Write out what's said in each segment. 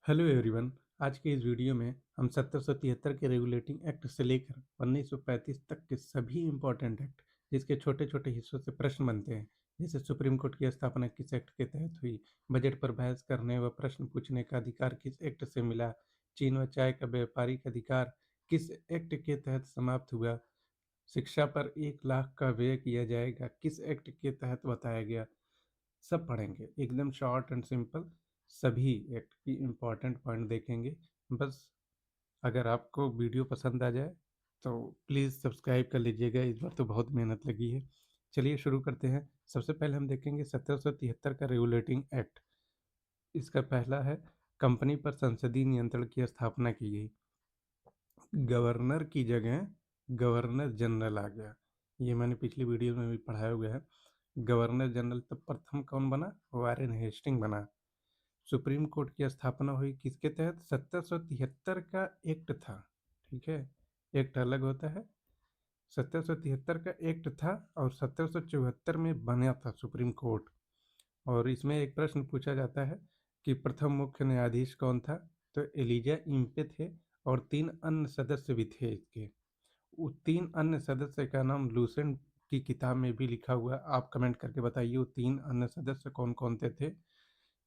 Hello everyone. आज के इस वीडियो में हम 1773 के रेगुलेटिंग एक्ट से लेकर 1935 तक के सभी इम्पोर्टेंट एक्ट जिसके छोटे छोटे हिस्सों से प्रश्न बनते हैं, जैसे सुप्रीम कोर्ट की स्थापना किस एक्ट के तहत हुई, बजट पर बहस करने व प्रश्न पूछने का अधिकार किस एक्ट से मिला, चीन व चाय का व्यापारिक अधिकार किस एक्ट के तहत समाप्त हुआ, शिक्षा पर 1 लाख का व्यय किया जाएगा किस एक्ट के तहत बताया गया, सब पढ़ेंगे एकदम शॉर्ट एंड सिंपल। सभी एक्ट की इम्पोर्टेंट पॉइंट देखेंगे। बस अगर आपको वीडियो पसंद आ जाए तो प्लीज़ सब्सक्राइब कर लीजिएगा, इस बार तो बहुत मेहनत लगी है। चलिए शुरू करते हैं। सबसे पहले हम देखेंगे 1773 का रेगुलेटिंग एक्ट। इसका पहला है, कंपनी पर संसदीय नियंत्रण की स्थापना की गई। गवर्नर की जगह गवर्नर जनरल आ गया। ये मैंने पिछली वीडियो में भी पढ़ाया हुआ है। गवर्नर जनरल तब प्रथम कौन बना? वारेन हेस्टिंग बना। सुप्रीम कोर्ट की स्थापना हुई किसके तहत? 1773 का एक्ट था। ठीक है, एक्ट अलग होता है। 1773 का एक्ट था और 1774 में बना था सुप्रीम कोर्ट। और इसमें एक प्रश्न पूछा जाता है कि प्रथम मुख्य न्यायाधीश कौन था? तो एलिजा इम्पे थे और 3 अन्य सदस्य भी थे इसके। वो 3 अन्य सदस्य का नाम लूसेंट की किताब में भी लिखा हुआ है। आप कमेंट करके बताइए वो 3 अन्य सदस्य कौन कौन थे।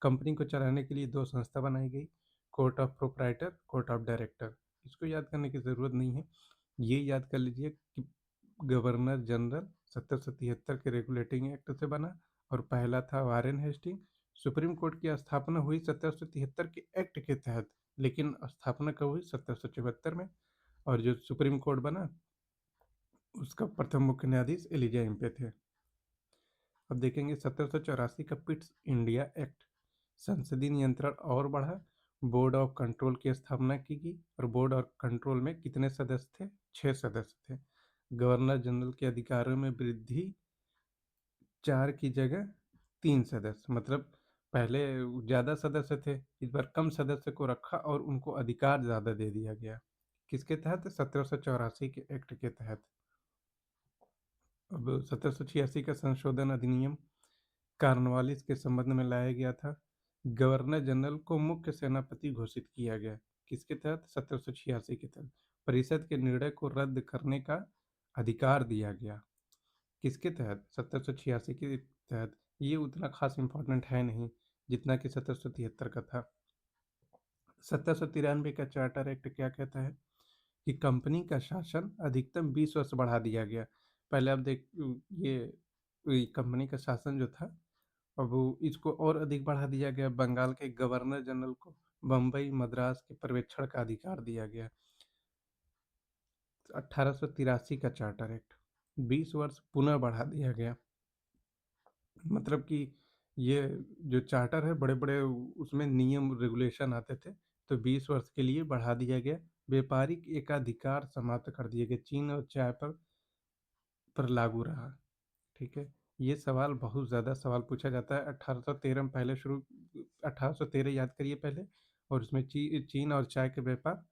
कंपनी को चलाने के लिए 2 संस्था बनाई गई, court of proprietor, court of director. इसको याद करने की ज़रूरत नहीं है, ये याद कर लीजिए कि गवर्नर जनरल 1773 के रेगुलेटिंग एक्ट से बना और पहला था वारेन हेस्टिंग। सुप्रीम कोर्ट की स्थापना हुई 1773 के एक्ट के तहत, लेकिन स्थापना कब हुई? 1774 में। और जो सुप्रीम कोर्ट बना उसका प्रथम मुख्य न्यायाधीश एलिजा इम्पे थे। अब देखेंगे 1784 का पिट्स इंडिया एक्ट। संसदीय नियंत्रण और बढ़ा, बोर्ड ऑफ कंट्रोल की स्थापना की गई और बोर्ड ऑफ कंट्रोल में कितने सदस्य थे? 6 सदस्य थे। गवर्नर जनरल के अधिकारों में वृद्धि, 4 की जगह 3 सदस्य, मतलब पहले ज़्यादा सदस्य थे, इस बार कम सदस्य को रखा और उनको अधिकार ज़्यादा दे दिया गया। किसके तहत? 1784 के एक्ट के तहत। अब 1786 का संशोधन अधिनियम कॉर्नवालिस के संबंध में लाया गया था। गवर्नर जनरल को मुख्य सेनापति घोषित किया गया। किसके तहत? 1786 के तहत। परिषद के निर्णय को रद्द करने का अधिकार दिया गया। किसके तहत? 1786 के तहत। ये उतना खास इम्पोर्टेंट है नहीं जितना कि 1773 का था। 1793 का चार्टर एक्ट क्या कहता है? कि कंपनी का शासन अधिकतम 20 वर्ष बढ़ा दिया गया। पहले आप देख, ये कंपनी का शासन जो था, अब इसको और अधिक बढ़ा दिया गया। बंगाल के गवर्नर जनरल को बम्बई मद्रास के पर्यवेक्षण का अधिकार दिया गया। 1883 का चार्टर एक्ट, 20 वर्ष पुनः बढ़ा दिया गया। मतलब कि ये जो चार्टर है, बड़े बड़े उसमें नियम रेगुलेशन आते थे, तो 20 वर्ष के लिए बढ़ा दिया गया। व्यापारिक एकाधिकार समाप्त कर दिए गए, चीन और चाय पर लागू रहा। ठीक है, ये सवाल बहुत ज़्यादा सवाल पूछा जाता है। 1813 में पहले शुरू, 1813 याद करिए पहले। और उसमें चीन और चाय के व्यापार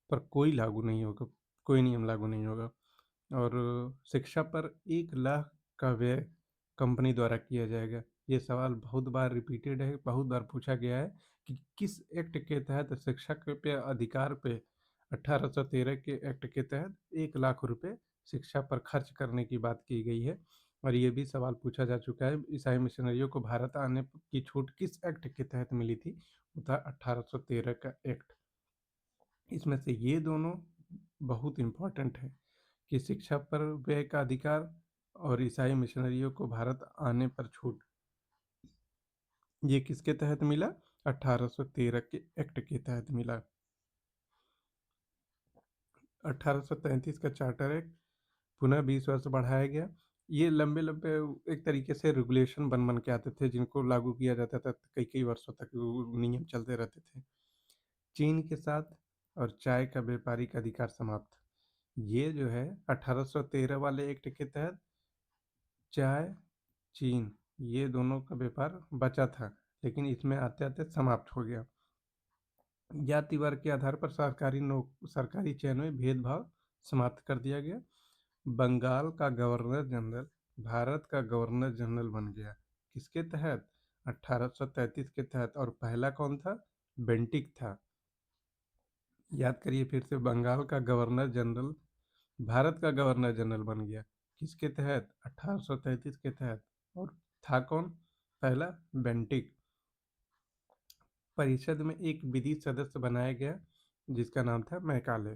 पर कोई लागू नहीं होगा, कोई नियम लागू नहीं होगा। और शिक्षा पर 1 लाख का व्यय कंपनी द्वारा किया जाएगा। ये सवाल बहुत बार रिपीटेड है, बहुत बार पूछा गया है कि किस एक्ट के तहत शिक्षा के पे अधिकार पे 1813 के एक्ट के तहत 1 लाख रुपए शिक्षा पर खर्च करने की बात की गई है। और ये भी सवाल पूछा जा चुका है, ईसाई मिशनरियों को भारत आने की छूट किस एक्ट के तहत मिली थी? वो था 1813 का एक्ट। इसमें से ये दोनों बहुत इम्पोर्टेंट है कि शिक्षा पर व्यय का अधिकार और ईसाई मिशनरियों को भारत आने पर छूट, ये किसके तहत मिला? 1813 के एक्ट के तहत मिला। 1833 का चार्टर एक्ट, पुनः 20 वर्ष बढ़ाया गया। ये लंबे लंबे एक तरीके से रेगुलेशन बन बन के आते थे जिनको लागू किया जाता था, कई कई वर्षों तक वो नियम चलते रहते थे। चीन के साथ और चाय का व्यापारिक अधिकार समाप्त, ये जो है 1813 वाले एक्ट के तहत चाय, चीन, ये दोनों का व्यापार बचा था, लेकिन इसमें आते आते समाप्त हो गया। जाति वर्ग के आधार पर सरकारी चयन में भेदभाव समाप्त कर दिया गया। बंगाल का गवर्नर जनरल भारत का गवर्नर जनरल बन गया। किसके तहत? 1833 के तहत। और पहला कौन था? बेंटिक था। याद करिए फिर से, बंगाल का गवर्नर जनरल भारत का गवर्नर जनरल बन गया। किसके तहत? 1833 के तहत। और था कौन? पहला बेंटिक। परिषद में एक विधि सदस्य बनाया गया जिसका नाम था मैकाले।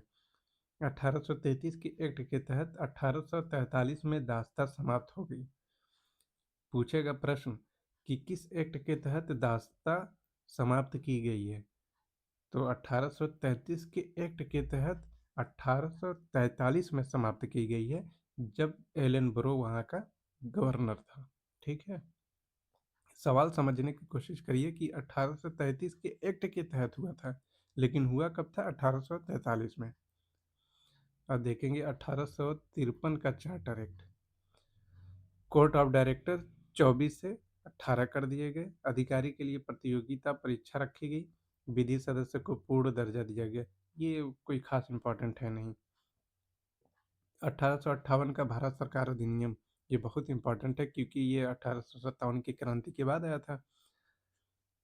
1833 के एक्ट के तहत 1843 में दास्ता समाप्त हो गई। पूछेगा प्रश्न कि किस एक्ट के तहत दास्ता समाप्त की गई है, तो 1833 के एक्ट के तहत 1843 में समाप्त की गई है, जब एलन ब्रो वहाँ का गवर्नर था। ठीक है, सवाल समझने की कोशिश करिए कि 1833 के एक्ट के तहत हुआ था, लेकिन हुआ कब था? 1843 में। अब देखेंगे 1853 का charter act. Court of director 24 से 18 कर दिए गए। अधिकारी के लिए प्रतियोगिता परीक्षा रखी गई। विधि सदस्य को पूर्ण दर्जा दिया गया। ये कोई खास इंपॉर्टेंट है नहीं। 1858 का भारत सरकार अधिनियम, ये बहुत इंपॉर्टेंट है क्योंकि ये 1857 की क्रांति के बाद आया था।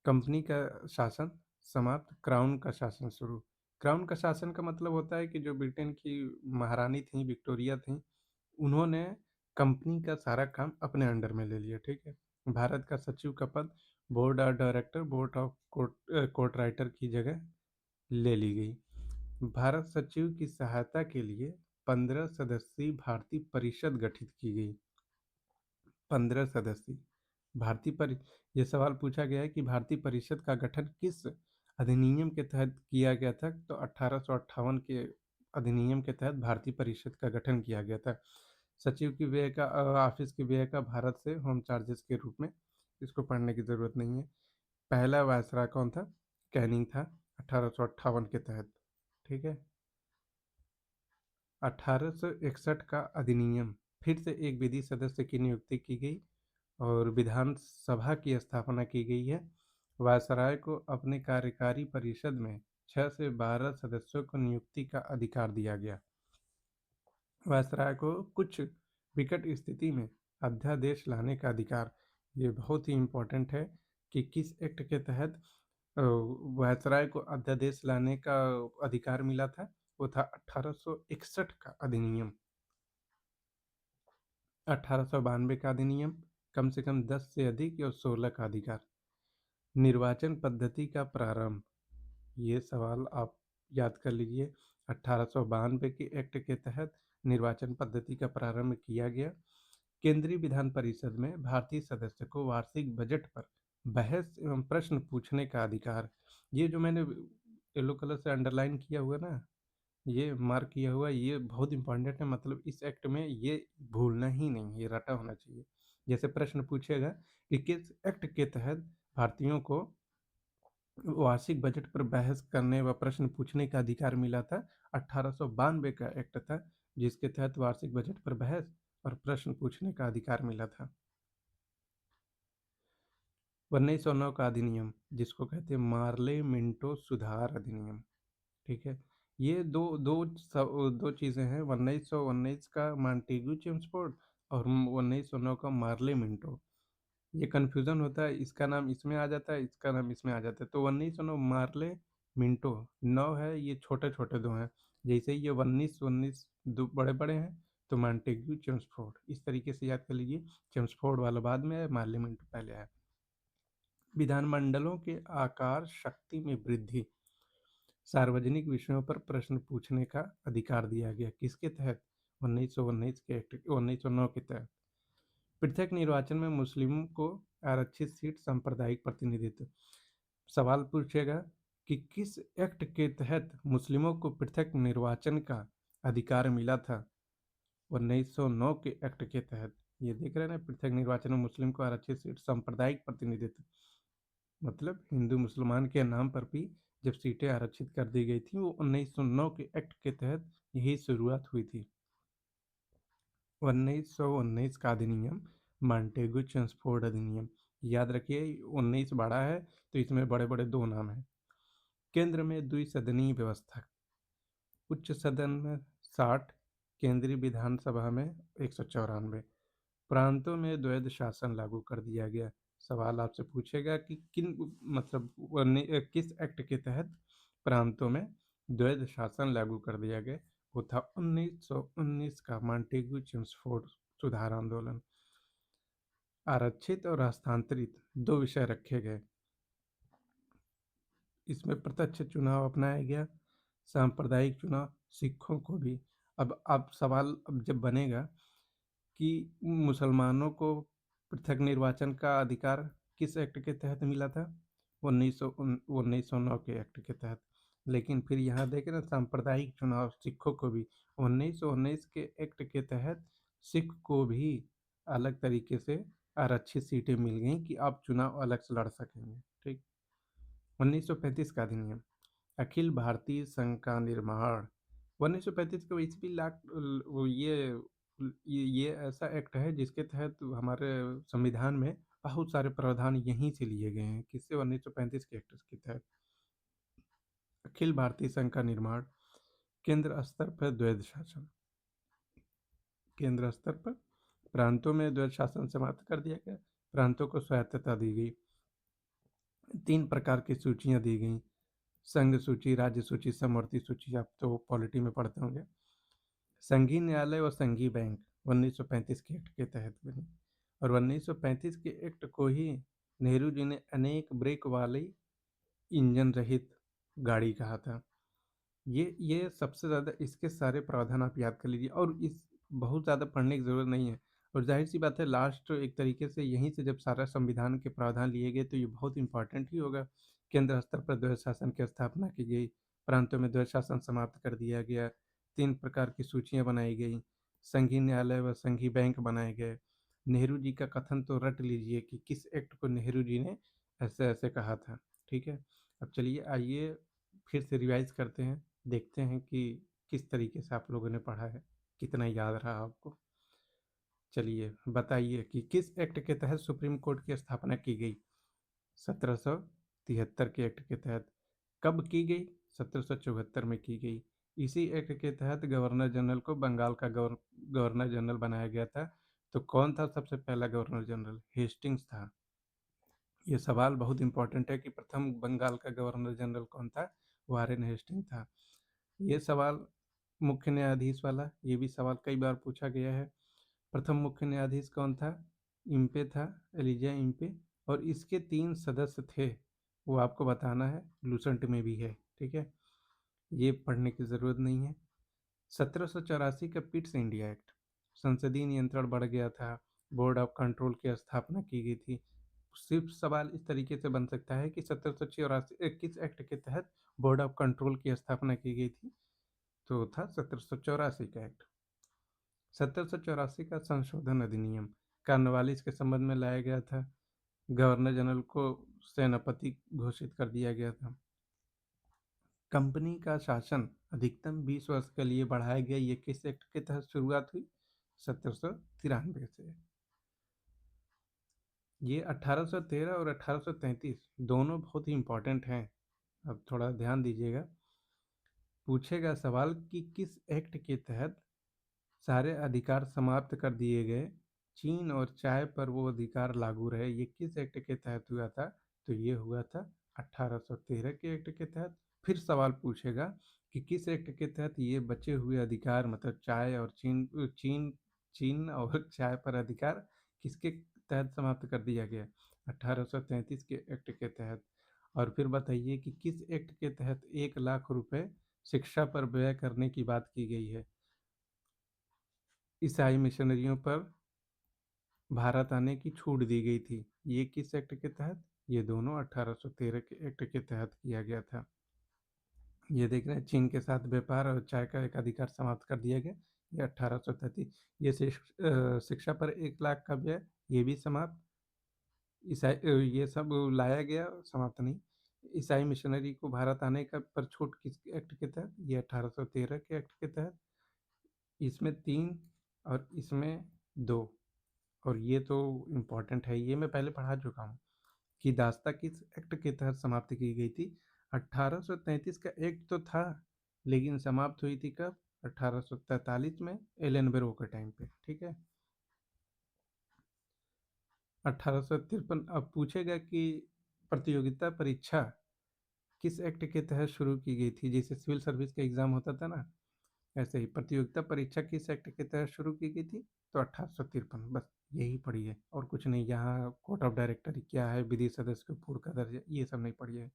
कंपनी का शासन समाप्त, क्राउन का शासन शुरू। क्राउन का शासन का मतलब होता है कि जो ब्रिटेन की महारानी थी, विक्टोरिया थी, उन्होंने कंपनी का सारा काम अपने अंडर में ले लिया। ठीक है, भारत का सचिव का पद board of director, board of court writer की जगह ले ली गई। भारत सचिव की सहायता के लिए 15 सदस्यीय भारतीय परिषद गठित की गई। 15 सदस्य भारतीय परि ये सवाल पूछा गया है कि भारतीय परिषद का गठन किस अधिनियम के तहत किया गया था, तो 1858 के अधिनियम के तहत भारतीय परिषद का गठन किया गया था। सचिव की व्यय का ऑफिस की व्यय का भारत से होम चार्जेस के रूप में, इसको पढ़ने की ज़रूरत नहीं है। पहला वायसराय कौन था? कैनिंग था, 1858 के तहत। ठीक है, 1861 का अधिनियम, फिर से एक विधि सदस्य की नियुक्ति की गई और विधानसभा की स्थापना की गई है। वायसराय को अपने कार्यकारी परिषद में 6 से 12 सदस्यों को नियुक्ति का अधिकार दिया गया। वायसराय को कुछ विकट स्थिति में अध्यादेश लाने का अधिकार, ये बहुत ही इम्पोर्टेंट है कि किस एक्ट के तहत वायसराय को अध्यादेश लाने का अधिकार मिला था। वो था 1861 का अधिनियम। 1892 का अधिनियम, कम से कम 10 से अधिक और 16 का अधिकार। निर्वाचन पद्धति का प्रारंभ, ये सवाल आप याद कर लीजिए। 1892 के एक्ट के तहत निर्वाचन पद्धति का प्रारंभ किया गया। केंद्रीय विधान परिषद में भारतीय सदस्य को वार्षिक बजट पर बहस एवं प्रश्न पूछने का अधिकार। ये जो मैंने येलो कलर से अंडरलाइन किया हुआ ना, ये मार्क किया हुआ, ये बहुत इंपॉर्टेंट है। मतलब इस एक्ट में ये भूलना ही नहीं, ये रटा होना चाहिए। जैसे प्रश्न पूछेगा कि किस एक्ट के तहत भारतीयों को वार्षिक बजट पर बहस करने व प्रश्न पूछने का अधिकार मिला था। 1892 का एक्ट था जिसके तहत वार्षिक बजट पर बहस और प्रश्न पूछने का अधिकार मिला था। 1909 का अधिनियम, जिसको कहते हैं मार्ले मिंटो सुधार अधिनियम। ठीक है, ये दो चीज़ें हैं। 1919 का मॉन्टेग्यू चेम्सफोर्ड और 1909 का मार्ले मिंटो। ये कन्फ्यूज़न होता है, इसका नाम इसमें आ जाता है, इसका नाम इसमें आ जाता है। तो 1909 मार्ले मिंटो, 9 है, ये छोटे-छोटे 2 हैं। जैसे ही ये 19 दो बड़े-बड़े हैं, तो मॉन्टेग्यू चेम्सफोर्ड, इस तरीके से याद कर लीजिए। चेम्सफोर्ड वाला बाद में है, मार्ले मिंटो पहले है। विधानमंडलों के आकार शक्ति में वृद्धि, सार्वजनिक विषयों पर प्रश्न पूछने का अधिकार दिया गया। किसके तहत? 1919 के एक्ट, 1909 के तहत। पृथक निर्वाचन में मुस्लिमों को आरक्षित सीट, सांप्रदायिक प्रतिनिधित्व। सवाल पूछेगा कि किस एक्ट के तहत मुस्लिमों को पृथक निर्वाचन का अधिकार मिला था? 1909 के एक्ट के तहत। ये देख रहे हैं ना, पृथक निर्वाचन में मुस्लिम को आरक्षित सीट, सांप्रदायिक प्रतिनिधित्व, मतलब हिंदू मुसलमान के नाम पर भी जब सीटें आरक्षित कर दी गई थी, वो 1909 के एक्ट के तहत यही शुरुआत हुई थी। 1919 का अधिनियम मॉन्टेगू चेम्सफोर्ड अधिनियम। याद रखिए, 19 बड़ा है तो इसमें बड़े बड़े 2 नाम हैं। केंद्र में द्विसदनीय व्यवस्था, उच्च सदन में 60, केंद्रीय विधानसभा में 194। प्रांतों में द्वैध शासन लागू कर दिया गया। सवाल आपसे पूछेगा कि मतलब किस एक्ट के तहत प्रांतों में द्वैध शासन लागू कर दिया गया। वो था 1919 का मॉन्टेग्यू चेम्सफोर्ड सुधार आंदोलन। आरक्षित और हस्तांतरित दो विषय रखे गए। इसमें प्रत्यक्ष चुनाव अपनाया गया, सांप्रदायिक चुनाव सिखों को भी। अब सवाल अब जब बनेगा कि मुसलमानों को पृथक निर्वाचन का अधिकार किस एक्ट के तहत मिला था? 1909 के एक्ट के तहत। लेकिन फिर यहाँ देखें ना, सांप्रदायिक चुनाव सिखों को भी 1919 के एक्ट के तहत सिख को भी अलग तरीके से आरक्षित सीटें मिल गई कि आप चुनाव अलग से लड़ सकेंगे। ठीक। 1935 का अधिनियम, अखिल भारतीय संघ का निर्माण। 1935 को ईस्वी लाख ये ऐसा एक्ट है जिसके तहत हमारे संविधान में बहुत सारे प्रावधान यहीं से लिए गए हैं। किससे? 1935 के एक्ट के तहत। अखिल भारतीय संघ का निर्माण, केंद्र स्तर पर द्वैध शासन। केंद्र स्तर पर प्रांतों में द्वैध शासन समाप्त कर दिया गया, प्रांतों को स्वायत्तता दी गई। 3 प्रकार की सूचियां दी गई, संघ सूची, राज्य सूची, समवर्ती सूची। आप तो पॉलिटी में पढ़ते होंगे। संघीय न्यायालय और संघीय बैंक 1935 के एक्ट के तहत बनी। और 1935 के एक्ट को ही नेहरू जी ने अनेक ब्रेक वाली इंजन रहित गाड़ी कहा था। ये सबसे ज़्यादा इसके सारे प्रावधान आप याद कर लीजिए, और इस बहुत ज़्यादा पढ़ने की ज़रूरत नहीं है। और जाहिर सी बात है, लास्ट एक तरीके से यहीं से जब सारा संविधान के प्रावधान लिए गए तो ये बहुत इंपॉर्टेंट ही होगा। केंद्र स्तर पर द्वैध शासन की स्थापना की गई, प्रांतों में द्वैध शासन समाप्त कर दिया गया, 3 प्रकार की सूचियाँ बनाई गई, संघीय न्यायालय व संघीय बैंक बनाए गए। नेहरू जी का कथन तो रट लीजिए कि किस एक्ट को नेहरू जी ने ऐसे ऐसे कहा था। ठीक है। अब चलिए आइए फिर से रिवाइज करते हैं, देखते हैं कि किस तरीके से आप लोगों ने पढ़ा है, कितना याद रहा आपको। चलिए बताइए कि किस एक्ट के तहत सुप्रीम कोर्ट की स्थापना की गई? 1773 के एक्ट के तहत। कब की गई? 1774 में की गई। इसी एक्ट के तहत गवर्नर जनरल को बंगाल का गवर्नर जनरल बनाया गया था। तो कौन था सबसे पहला गवर्नर जनरल? हेस्टिंग्स था। ये सवाल बहुत इंपॉर्टेंट है कि प्रथम बंगाल का गवर्नर जनरल कौन था? वारेन हेस्टिंग था। ये सवाल मुख्य न्यायाधीश वाला, ये भी सवाल कई बार पूछा गया है। प्रथम मुख्य न्यायाधीश कौन था? इम्पे था, एलिजा इम्पे। और इसके 3 सदस्य थे, वो आपको बताना है, लूसेंट में भी है। ठीक है, ये पढ़ने की ज़रूरत नहीं है। 1784 का पिट्स इंडिया एक्ट, संसदीय नियंत्रण बढ़ गया था, बोर्ड ऑफ कंट्रोल की स्थापना की गई थी। सिर्फ सवाल इस तरीके से बन सकता है कि 1784 किस एक्ट के तहत बोर्ड ऑफ कंट्रोल की स्थापना की गई थी? तो था 1784 का एक्ट। 1784 का संशोधन अधिनियम कॉर्नवालिस के संबंध में लाया गया था। गवर्नर जनरल को सेनापति घोषित कर दिया गया था। कंपनी का शासन अधिकतम 20 वर्ष के लिए बढ़ाया गया। ये किस एक्ट के तहत शुरुआत हुई? 1793 से। ये 1813 और 1833 दोनों बहुत ही इंपॉर्टेंट हैं। अब थोड़ा ध्यान दीजिएगा। पूछेगा सवाल कि किस एक्ट के तहत सारे अधिकार समाप्त कर दिए गए, चीन और चाय पर वो अधिकार लागू रहे? ये किस एक्ट के तहत हुआ था? तो ये हुआ था 1813 के एक्ट के तहत। फिर सवाल पूछेगा कि किस एक्ट के तहत ये बचे हुए अधिकार, मतलब चाय और चीन चीन और चाय पर अधिकार किसके तहत समाप्त कर दिया गया? 1833 के एक्ट के तहत। और फिर बताइए कि किस एक्ट के तहत 1 लाख रुपए शिक्षा पर व्यय करने की बात की गई है? ईसाई मिशनरियों पर भारत आने की छूट दी गई थी। ये किस एक्ट के तहत? ये दोनों 1813 के एक्ट के तहत किया गया था। ये देख रहे हैं, चीन के साथ व्यापार और चाय का एक अधिकार समाप्त कर दिया गया, ये 1833। ये शिक्षा पर 1 लाख का व्यय, ये भी समाप्त। ये सब लाया गया, समाप्त नहीं। ईसाई मिशनरी को भारत आने का पर छूट किस एक्ट के तहत? ये 1813 के एक्ट के तहत। इसमें 3 और इसमें 2। और ये तो इम्पोर्टेंट है, ये मैं पहले पढ़ा चुका हूँ कि दास्ता किस एक्ट के तहत समाप्त की गई थी? 1833 का एक्ट तो था, लेकिन समाप्त हुई थी कब? 1843 में, एलन बेरो के टाइम पे। ठीक है। 1853 अब पूछेगा कि प्रतियोगिता परीक्षा किस एक्ट के तहत शुरू की गई थी? जैसे सिविल सर्विस का एग्ज़ाम होता था ना, ऐसे ही प्रतियोगिता परीक्षा किस एक्ट के तहत शुरू की गई थी? तो 1853, बस यही पढ़िए और कुछ नहीं। यहाँ कोर्ट ऑफ डायरेक्टर क्या है, विधि सदस्य को पूर्व का दर्जा, ये सब नहीं पढ़िए।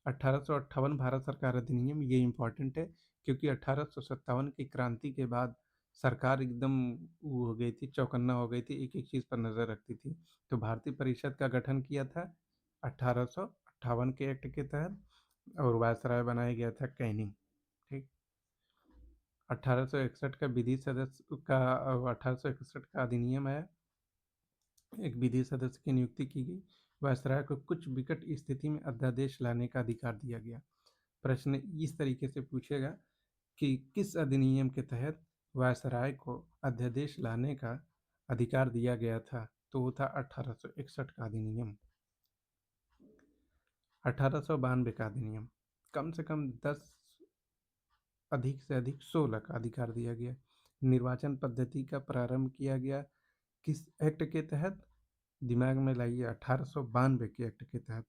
1858 भारत सरकार अधिनियम, ये इम्पोर्टेंट है क्योंकि 1857 की क्रांति के बाद सरकार एकदम वो हो गई थी, चौकन्ना हो गई थी, एक-एक चीज़ पर नज़र रखती थी। तो भारतीय परिषद का गठन किया था 1858 के एक्ट के तहत और वायसराय बनाया गया था कैनिंग, ठीक। 1861 का विधि सदस्य का 1861 का अधिनियम है, एक विधि सदस्य की नियुक्ति की गई। वायसराय को कुछ विकट स्थिति में अध्यादेश लाने का अधिकार दिया गया। प्रश्न इस तरीके से पूछेगा कि किस अधिनियम के तहत वायसराय को अध्यादेश लाने का अधिकार दिया गया था? तो वो था 1861 का अधिनियम। 1892 का अधिनियम, कम से कम 10, अधिक से अधिक 16 का अधिकार दिया गया। निर्वाचन पद्धति का प्रारंभ किया गया किस एक्ट के तहत? दिमाग में लाइए, 1892 के एक्ट के तहत।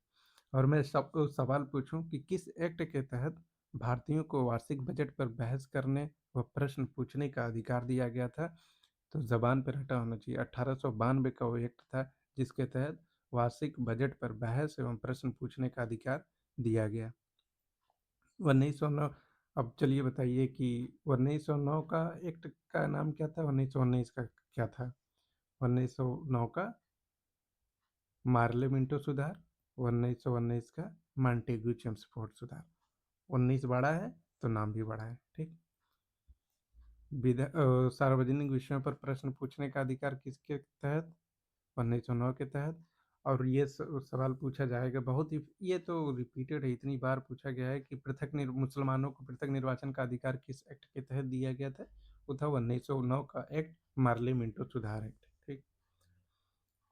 और मैं सब सवाल पूछूं कि किस एक्ट के तहत भारतीयों को वार्षिक बजट पर बहस करने व प्रश्न पूछने का अधिकार दिया गया था? तो जबान पर रटा होना चाहिए। 1892 का वो एक्ट था जिसके तहत वार्षिक बजट पर बहस एवं प्रश्न पूछने का अधिकार दिया गया। 1909, अब चलिए बताइए कि 1909 का एक्ट का नाम क्या था, 1919 का क्या था? 1909 का मार्ले मिंटो सुधार, 1919 का मॉन्टेग्यू चेम्सफोर्ड सुधार। 19 बड़ा है तो नाम भी बड़ा है, ठीक। सार्वजनिक विषयों पर प्रश्न पूछने का अधिकार किसके तहत? 1909 के तहत। और ये सवाल पूछा जाएगा बहुत ही, ये तो रिपीटेड है, इतनी बार पूछा गया है कि मुसलमानों को पृथक निर्वाचन का अधिकार किस एक्ट के तहत दिया गया था? वो था 1909 का एक्ट, मार्ले मिंटो सुधार एक्ट, ठीक।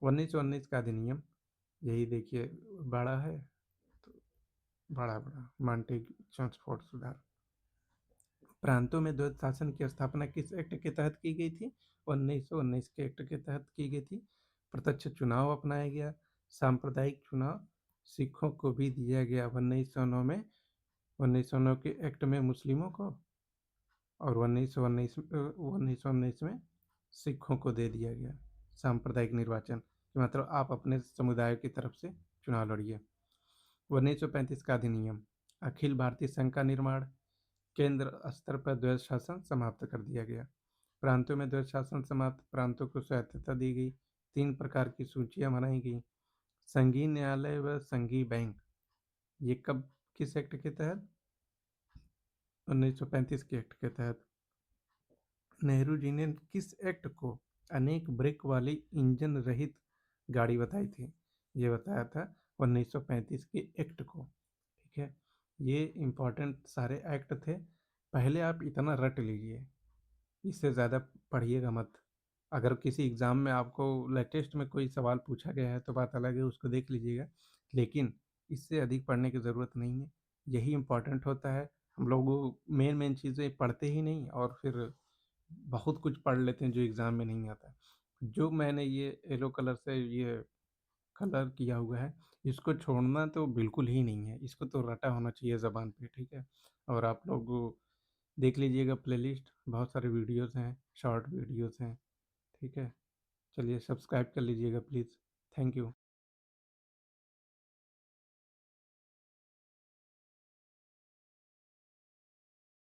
1919 का अधिनियम, यही देखिए, बड़ा है तो बड़ा बड़ा मॉन्टेग्यू चेम्सफोर्ड सुधार। प्रांतों में द्वैध शासन की स्थापना किस एक्ट के तहत की गई थी? 1919 के एक्ट के तहत की गई थी। प्रत्यक्ष चुनाव अपनाया गया। सांप्रदायिक चुनाव सिखों को भी दिया गया 1909 में। 1909 के एक्ट में मुस्लिमों को और 1919 में सिखों को दे दिया गया सांप्रदायिक निर्वाचन, मतलब आप अपने समुदाय की तरफ से चुनाव लड़िए। 1935 का अधिनियम, अखिल भारतीय संघ का निर्माण, केंद्र स्तर पर द्वैध शासन समाप्त कर दिया गया। प्रांतों में द्वैध शासन समाप्त, प्रांतों को स्वायत्तता दी गई। 3 प्रकार की सूचियां बनाई गई। संघीय न्यायालय व संघीय बैंक, ये कब, किस एक्ट के तहत? 1935 के एक्ट के तहत। नेहरू जी ने किस एक्ट को अनेक ब्रेक वाली इंजन रहित गाड़ी बताई थी? ये बताया था 1935 के एक्ट को, ठीक है। ये इम्पोर्टेंट सारे एक्ट थे। पहले आप इतना रट लीजिए, इससे ज़्यादा पढ़िएगा मत। अगर किसी एग्ज़ाम में आपको लेटेस्ट में कोई सवाल पूछा गया है तो बात अलग है, उसको देख लीजिएगा, लेकिन इससे अधिक पढ़ने की ज़रूरत नहीं है। यही इम्पोर्टेंट होता है। हम लोग मेन मेन चीज़ें पढ़ते ही नहीं और फिर बहुत कुछ पढ़ लेते हैं जो एग्ज़ाम में नहीं आता है। जो मैंने ये येलो कलर से ये कलर किया हुआ है, इसको छोड़ना तो बिल्कुल ही नहीं है, इसको तो रटा होना चाहिए ज़बान पे, ठीक है। और आप लोग देख लीजिएगा प्लेलिस्ट, बहुत सारे वीडियोज़ हैं, शॉर्ट वीडियोज़ हैं, ठीक है। चलिए सब्सक्राइब कर लीजिएगा प्लीज़। Thank you.